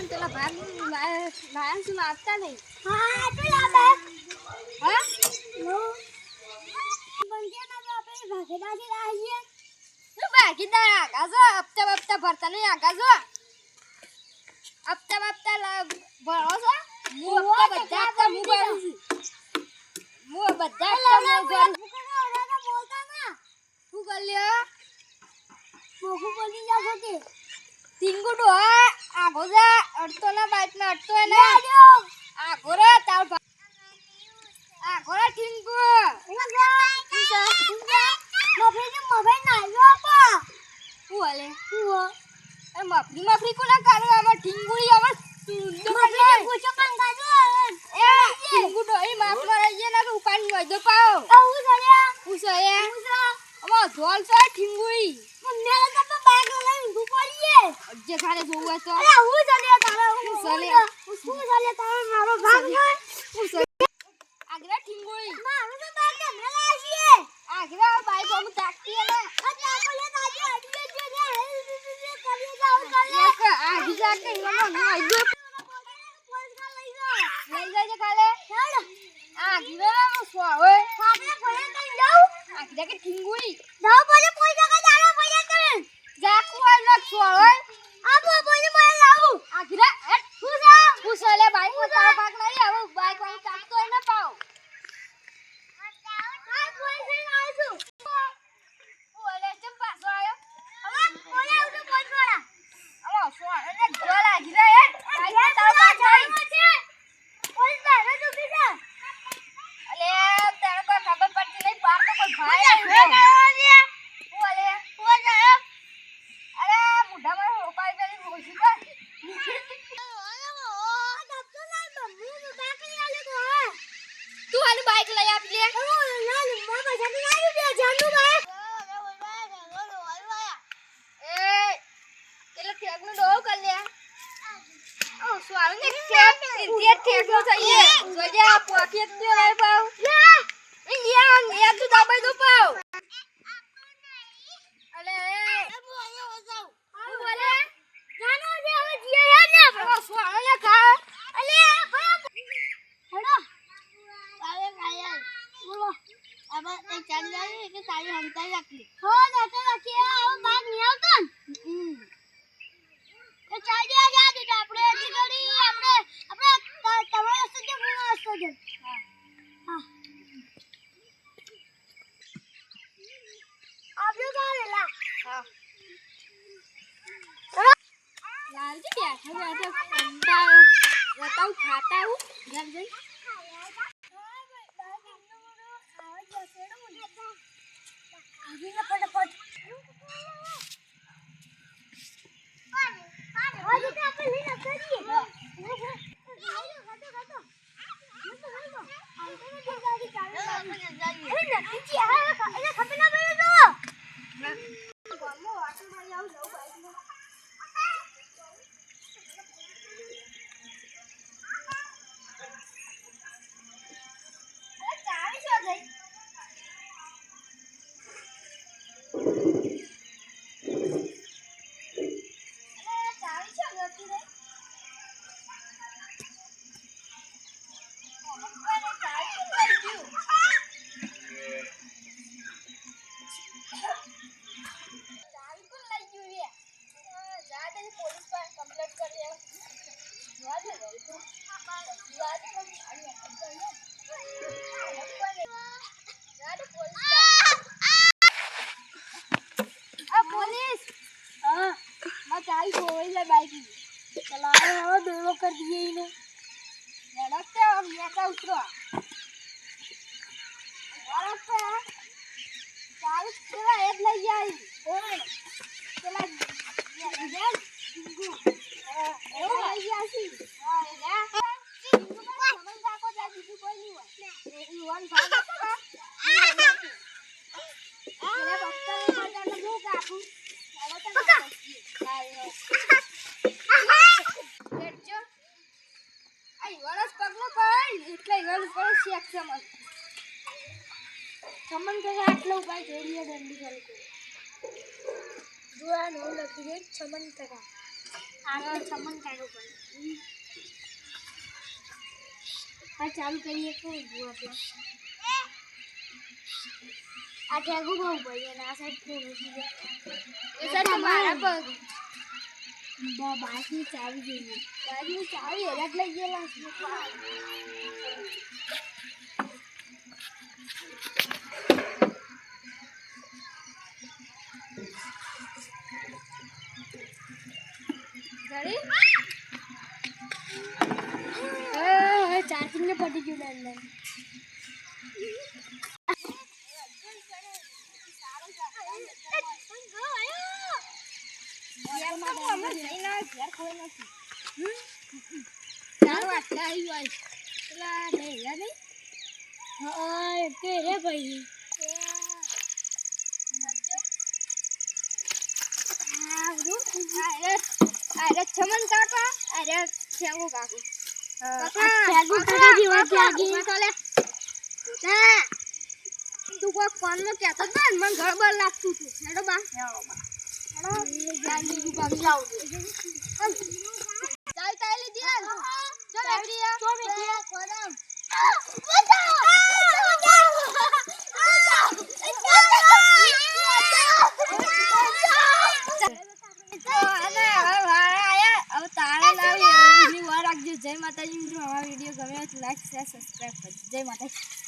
પેલા ભાગ લાયન શું લાગતા નહીં. હા તો યાદ હા નો બંધ્યા ના આપણે ભાગેદારી રાહીએ શું ભાગીદાર આગા જો હપ્તા ભરતા નહીં આગા જો હપ્તા ભરો છો હું બધા હપ્તા હું ભરું છું હું બધા હપ્તા હું ભરું બોલતા ના શું કરી લ્યો મોગું બોલી જાવ કે ટીંગુડો આગો જા અડતો ના બાઈક ના અડતો ને આગો રે તાર આગો રે ટીંગુ હું હાલે એ મફરી કોના કાઢો આમાં ટીંગુડી આમાં એ ટીંગુડો એ માફ મરાઈએ ના ઉપાડી હોય દો પાઓ હું સયા આમાં ધોલ છે ટીંગુડી જે ખાલે જોવું તો આગરા ઠીંગોળી આગરા બાઈક હું તાકતી ને આજી જાકે મનો આઈજો લઈ જાય ખાલે આગરા સો હોય આગરા કે ઠીંગોળી જાકુ હોય ન સો હોય આગરા હું સલે બાઈક માં તારો ભાગ નહીં હવે બાઈક વાળી તાકતો હોય ને પાવ ઓલે ચમ પાછો આયો ગોલ આગરા એ બાઈક તારો ભાગ નહીં અલે તારો કોઈ ખબર પડતી નહીં પાર તો કોઈ ભાઈ ઓલે અરે મુઢામાં રોપાઈ ગઈ હોશી કર તું આલી બાઈક લઈ આપ લે એ એટલે ઠેકનું ડો કર લે ઓ સ્વાલ ને ઠેકનું થઈએ જોજે આ પોકે તો લઈ પાઉ એ યાર તું દબાઈ દો પાઉ અલે બોલે જાનો જે હવે જીએ યાદ ને આપણો સ્વાલ ને ખા અલે હેડો બોલો अब एक चल जाए कि सारी हमताई रखी हो जाते रखिए अब बात नहीं આવતો ને એ ચાલી આ જા દીધા આપણે એટલી ગડી આપણે તમારો સજ્જ ગુનો હસ્તો છે હા આપ્યો કારેલા હા લાલજી બેઠા કંટાળ બતાવ ખાતા હું ઘર જઈ आगे ना फटाफट आज तो अपन लेना चाहिए चाल खोल ले बाइक चलाओ और दोनों कर दिए इन्हें लड़कते और ये का उतरो लड़कते चाल चला एक ले जाए ओए चला ये गुगु ए ले जासी हां या समझ जा को जा दीदी कोई नहीं हुआ युवान भाग का चला बच्चा ने जाने मुंह काटू पका બેઠજો આ વરસ પગલો ભાઈ એટલે વરસ શેક સમન કે આટલો ભાઈ જોડીએ દંડી ચાલુ જોયા નો લખી દે 56 ટકા આગળ સંબંધ કાઢવો પડે. આ ચાલુ કરીએ તો આપણે આ ટેગુ બહુ ભાઈ અને આ સાઈડ ફોન એ સાઈડ મારા પગ બાસની ચાવી જોઈએ. બાસની ચાવી એલા લઈ ગયેલા છે. ચાર્જિંગ ને પડી ગયું અંદર. ચમન કાકા અરે છેગુ કાકુ તું કોઈ ફોન માં કહેતો હતો ને મને ગડબડ લાગતું હતું. હેડો બા ચાલ લીધી જય માતાજી. મિત્રો અમારો વિડીયો ગમ્યો તો લાઈક શેર સબસ્ક્રાઈબ કરજો. જય માતાજી.